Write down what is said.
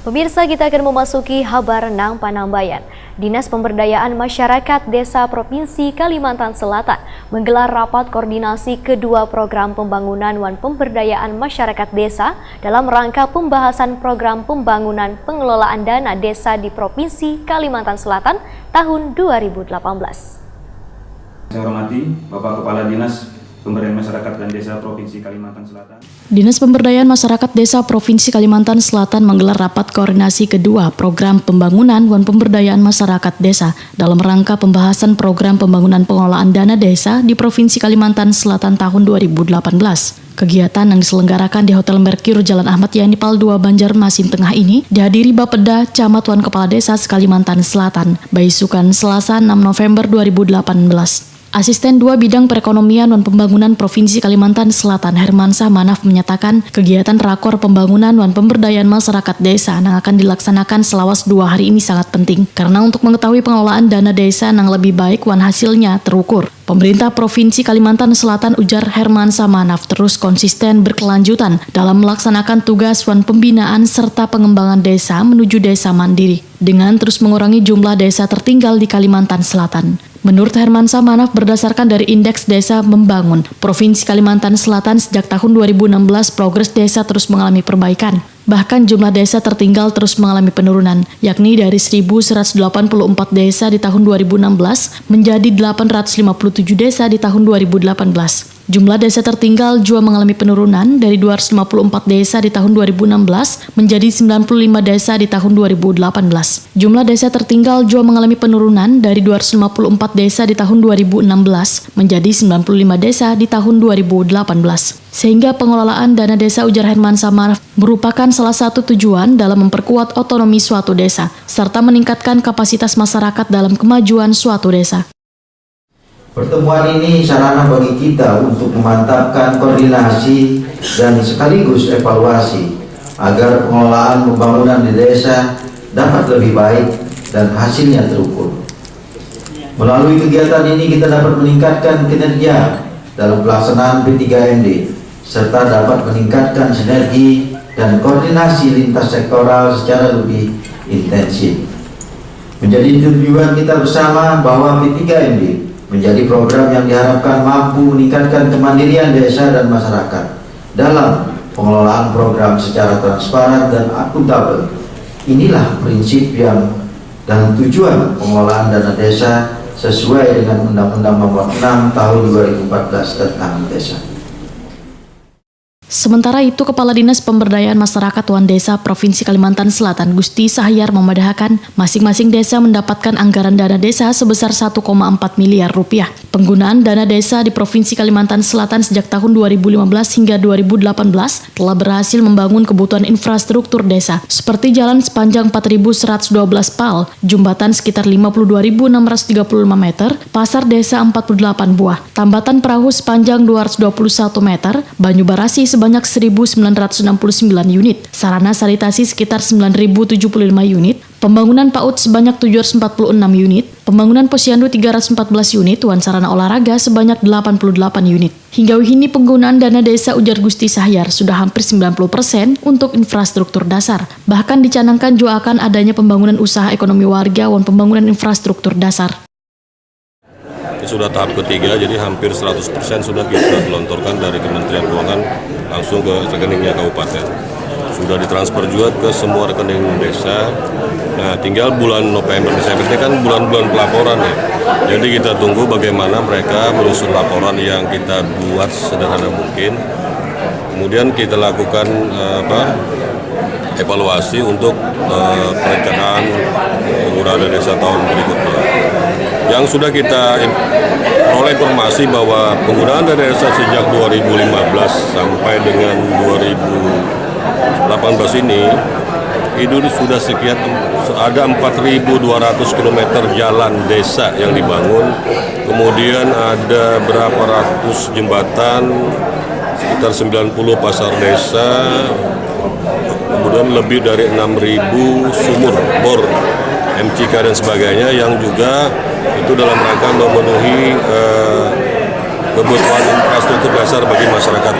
Pemirsa, kita akan memasuki Habarenang Panambayan. Dinas Pemberdayaan Masyarakat Desa Provinsi Kalimantan Selatan menggelar rapat koordinasi kedua program pembangunan dan pemberdayaan masyarakat desa dalam rangka pembahasan program pembangunan pengelolaan dana desa di Provinsi Kalimantan Selatan tahun 2018. Saya hormati Bapak Kepala Dinas Pemberdayaan Masyarakat dan Desa Provinsi Kalimantan Selatan. Dinas Pemberdayaan Masyarakat Desa Provinsi Kalimantan Selatan menggelar rapat koordinasi kedua program pembangunan dan pemberdayaan masyarakat desa dalam rangka pembahasan program pembangunan pengelolaan dana desa di Provinsi Kalimantan Selatan tahun 2018. Kegiatan yang diselenggarakan di Hotel Mercure Jalan Ahmad Yani Pal 2 Banjarmasin Tengah ini dihadiri Bapeda Camat Wan Kepala Desa Kalimantan Selatan, Baisukan, Selasa 6 November 2018. Asisten 2 Bidang Perekonomian dan Pembangunan Provinsi Kalimantan Selatan Hermansyah Manaf menyatakan kegiatan rakor pembangunan dan pemberdayaan masyarakat desa yang akan dilaksanakan selawas 2 hari ini sangat penting karena untuk mengetahui pengelolaan dana desa yang lebih baik dan hasilnya terukur. Pemerintah Provinsi Kalimantan Selatan, ujar Hermansyah Manaf, terus konsisten berkelanjutan dalam melaksanakan tugas dan pembinaan serta pengembangan desa menuju desa mandiri dengan terus mengurangi jumlah desa tertinggal di Kalimantan Selatan. Menurut Hermansyah Manaf, berdasarkan dari Indeks Desa Membangun, Provinsi Kalimantan Selatan sejak tahun 2016 progres desa terus mengalami perbaikan. Bahkan jumlah desa tertinggal terus mengalami penurunan, yakni dari 1.184 desa di tahun 2016 menjadi 857 desa di tahun 2018. Jumlah desa tertinggal juga mengalami penurunan dari 254 desa di tahun 2016 menjadi 95 desa di tahun 2018. Jumlah desa tertinggal juga mengalami penurunan dari 254 desa di tahun 2016 menjadi 95 desa di tahun 2018. Sehingga pengelolaan dana desa, ujar Hermansyah Manaf, merupakan salah satu tujuan dalam memperkuat otonomi suatu desa serta meningkatkan kapasitas masyarakat dalam kemajuan suatu desa. Pertemuan ini sarana bagi kita untuk memantapkan koordinasi dan sekaligus evaluasi agar pengelolaan pembangunan di desa dapat lebih baik dan hasilnya terukur. Melalui kegiatan ini kita dapat meningkatkan kinerja dalam pelaksanaan P3MD serta dapat meningkatkan sinergi dan koordinasi lintas sektoral secara lebih intensif. Menjadi tujuan kita bersama bahwa P3MD menjadi program yang diharapkan mampu meningkatkan kemandirian desa dan masyarakat dalam pengelolaan program secara transparan dan akuntabel. Inilah prinsip yang dan tujuan pengelolaan dana desa sesuai dengan Undang-Undang Nomor 6 Tahun 2014 tentang desa. Sementara itu, Kepala Dinas Pemberdayaan Masyarakat dan Desa Provinsi Kalimantan Selatan, Gusti Sahyar, memadahakan masing-masing desa mendapatkan anggaran dana desa sebesar 1,4 miliar rupiah. Penggunaan dana desa di Provinsi Kalimantan Selatan sejak tahun 2015 hingga 2018 telah berhasil membangun kebutuhan infrastruktur desa, seperti jalan sepanjang 4.112 pal, jembatan sekitar 52.635 meter, pasar desa 48 buah, tambatan perahu sepanjang 221 meter, banyu barasi sebanyak 1.969 unit, sarana sanitasi sekitar 9.075 unit, pembangunan PAUD sebanyak 746 unit, pembangunan posyandu 314 unit, dan sarana olahraga sebanyak 88 unit. Hingga kini penggunaan dana desa, ujar Gusti Sahyar, sudah hampir 90% untuk infrastruktur dasar. Bahkan dicanangkan juga akan adanya pembangunan usaha ekonomi warga dan pembangunan infrastruktur dasar. Sudah tahap ketiga, jadi hampir 100% sudah kita gelontorkan dari Kementerian Keuangan langsung ke rekeningnya kabupaten. Sudah ditransfer juga ke semua rekening desa. Nah, tinggal bulan November, Desember ini kan bulan-bulan pelaporan ya. Jadi kita tunggu bagaimana mereka menyusun laporan yang kita buat sederhana mungkin. Kemudian kita lakukan evaluasi untuk perencanaan penggunaan desa tahun berikutnya. Yang sudah kita oleh informasi bahwa penggunaan dana desa sejak 2015 sampai dengan 2018 ini itu sudah sekian, ada 4.200 km jalan desa yang dibangun, kemudian ada berapa ratus jembatan, sekitar 90 pasar desa, kemudian lebih dari 6.000 sumur bor MCK dan sebagainya yang juga itu dalam rangka memenuhi kebutuhan infrastruktur dasar bagi masyarakat